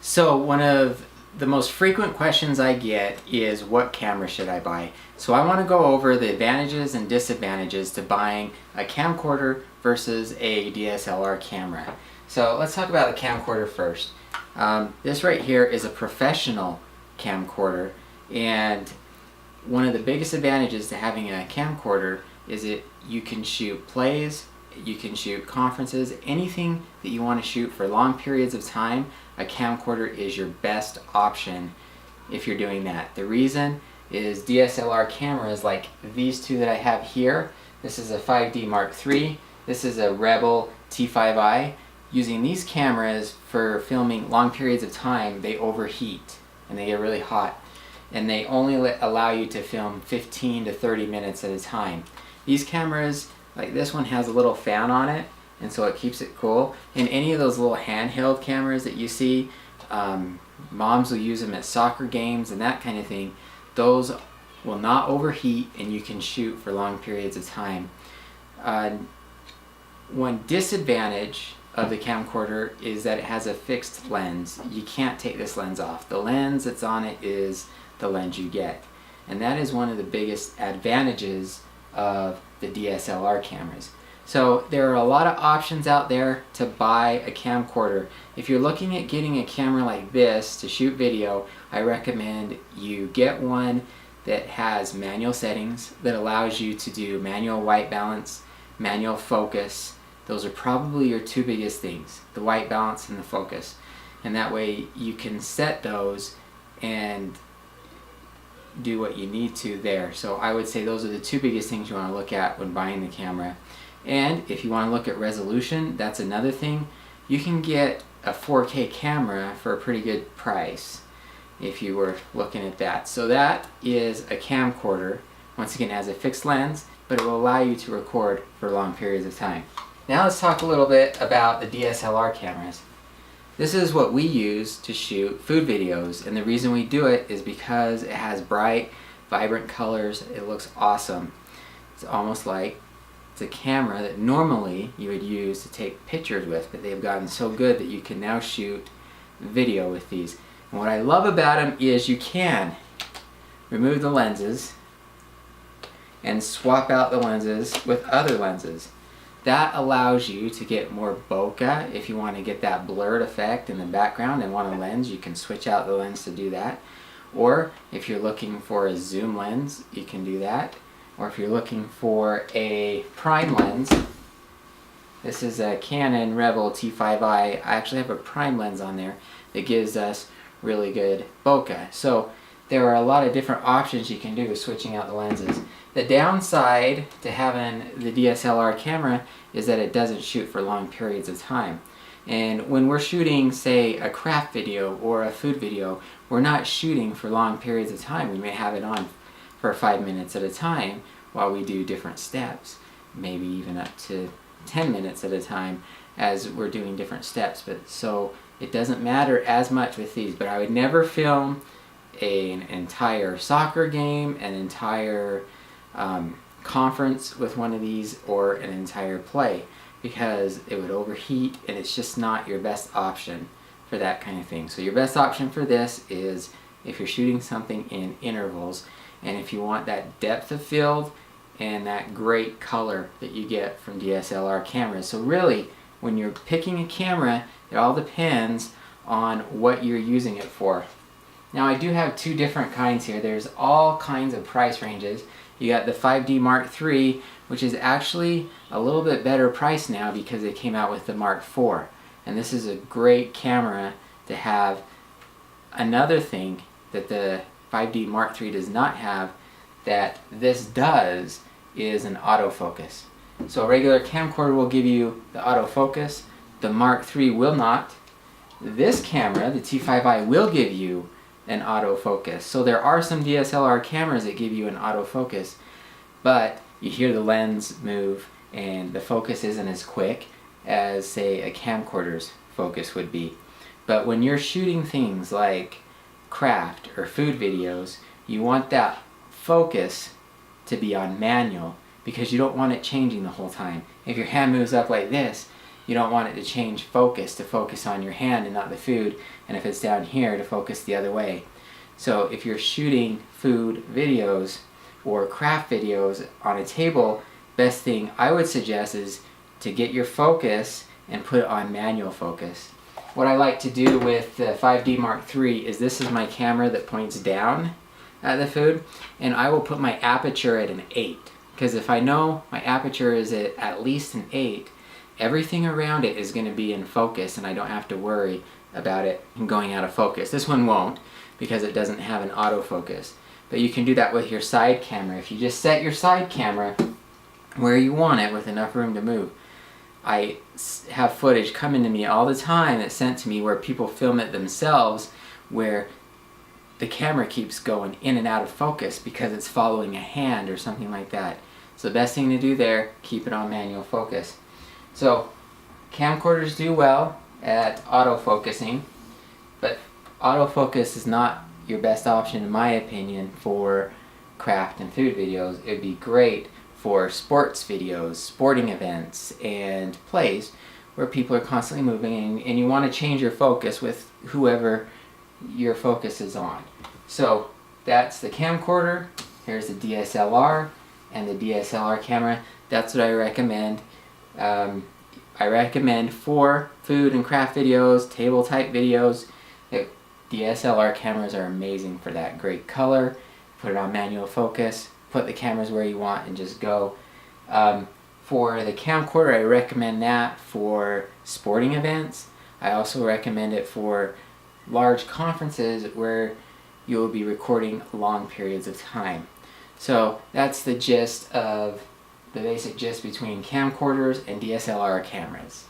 So one of the most frequent questions I get is, what camera should I buy? So I want to go over the advantages and disadvantages to buying a camcorder versus a DSLR camera. So let's talk about the camcorder first. This right here is a professional camcorder, and one of the biggest advantages to having a camcorder is that you can shoot plays, you can shoot conferences, anything that you want to shoot for long periods of time. A camcorder is your best option if you're doing that. The reason is DSLR cameras like these two that I have here. This is a 5D Mark III. This is a Rebel T5i. Using these cameras for filming long periods of time, they overheat and they get really hot. And they only allow you to film 15 to 30 minutes at a time. These cameras, like this one, has a little fan on it, and so it keeps it cool. And any of those little handheld cameras that you see, moms will use them at soccer games and that kind of thing. Those will not overheat and you can shoot for long periods of time. One disadvantage of the camcorder is that it has a fixed lens. You can't take this lens off. The lens that's on it is the lens you get. And that is one of the biggest advantages of the DSLR cameras. So there are a lot of options out there to buy a camcorder. If you're looking at getting a camera like this to shoot video, I recommend you get one that has manual settings that allows you to do manual white balance, manual focus. Those are probably your two biggest things, the white balance and the focus. And that way you can set those and do what you need to there. So I would say those are the two biggest things you want to look at when buying the camera. And if you want to look at resolution, that's another thing. You can get a 4K camera for a pretty good price if you were looking at that. So that is a camcorder. Once again, it has a fixed lens, but it will allow you to record for long periods of time. Now let's talk a little bit about the DSLR cameras. This is what we use to shoot food videos, and the reason we do it is because it has bright, vibrant colors. It looks awesome. It's almost like it's a camera that normally you would use to take pictures with, but they've gotten so good that you can now shoot video with these. And what I love about them is you can remove the lenses and swap out the lenses with other lenses. That allows you to get more bokeh. If you want to get that blurred effect in the background and want a lens, you can switch out the lens to do that. Or if you're looking for a zoom lens, you can do that. Or if you're looking for a prime lens, this is a Canon Rebel T5i. I actually have a prime lens on there that gives us really good bokeh. So there are a lot of different options you can do with switching out the lenses. The downside to having the DSLR camera is that it doesn't shoot for long periods of time. And when we're shooting, say, a craft video or a food video, we're not shooting for long periods of time. We may have it on for 5 minutes at a time while we do different steps, maybe even up to 10 minutes at a time as we're doing different steps. But so it doesn't matter as much with these. But I would never film an entire soccer game, an entire conference with one of these, or an entire play, because it would overheat and it's just not your best option for that kind of thing. So your best option for this is if you're shooting something in intervals, and if you want that depth of field and that great color that you get from DSLR cameras. So really, when you're picking a camera, it all depends on what you're using it for. Now I do have two different kinds here. There's all kinds of price ranges. You got the 5D Mark III, which is actually a little bit better price now because they came out with the Mark IV. And this is a great camera to have. Another thing that the 5D Mark III does not have that this does is an autofocus. So a regular camcorder will give you the autofocus. The Mark III will not. This camera, the T5i, will give you an autofocus. So there are some DSLR cameras that give you an autofocus, but you hear the lens move and the focus isn't as quick as, say, a camcorder's focus would be. But when you're shooting things like craft or food videos, you want that focus to be on manual because you don't want it changing the whole time. If your hand moves up like this, you don't want it to change focus to focus on your hand and not the food, and if it's down here to focus the other way. So if you're shooting food videos or craft videos on a table, best thing I would suggest is to get your focus and put it on manual focus. What I like to do with the 5D Mark III is, this is my camera that points down at the food, and I will put my aperture at an 8, because if I know my aperture is at least an 8, everything around it is going to be in focus and I don't have to worry about it going out of focus. This one won't, because it doesn't have an autofocus. But you can do that with your side camera. If you just set your side camera where you want it with enough room to move. I have footage coming to me all the time that's sent to me where people film it themselves, where the camera keeps going in and out of focus because it's following a hand or something like that. So the best thing to do there, keep it on manual focus. So camcorders do well at autofocusing, but autofocus is not your best option in my opinion for craft and food videos. It would be great for sports videos, sporting events, and plays where people are constantly moving, and you want to change your focus with whoever your focus is on. So that's the camcorder. Here's the DSLR and the DSLR camera. That's what I recommend. I recommend for food and craft videos, table type videos. The DSLR cameras are amazing for that. Great color. Put it on manual focus. Put the cameras where you want and just go. For the camcorder, I recommend that for sporting events. I also recommend it for large conferences where you will be recording long periods of time. So that's the gist of the basic gist between camcorders and DSLR cameras.